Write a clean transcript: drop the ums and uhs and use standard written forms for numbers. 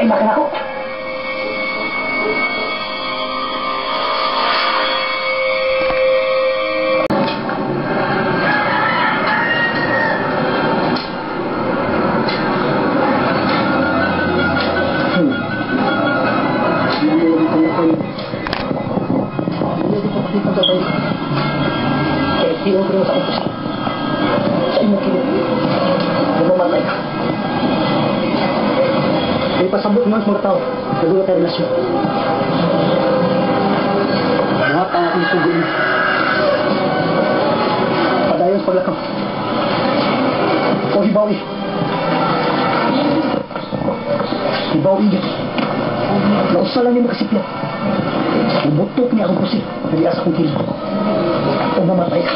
Ay, makin ako. Tinutulong sa kumpus. Sa inyong kilid. Namamatay ka. May pasabot mo ang mga tao. Nagulat tayo relasyon. Lahat ang aking sugoin. Padayon sa paglakaw. O hibawi. Hibawi niya. Nausa lang niya makasipyan. Nabutok niya akong pusi. Nalias akong kilid. O mamatay ka.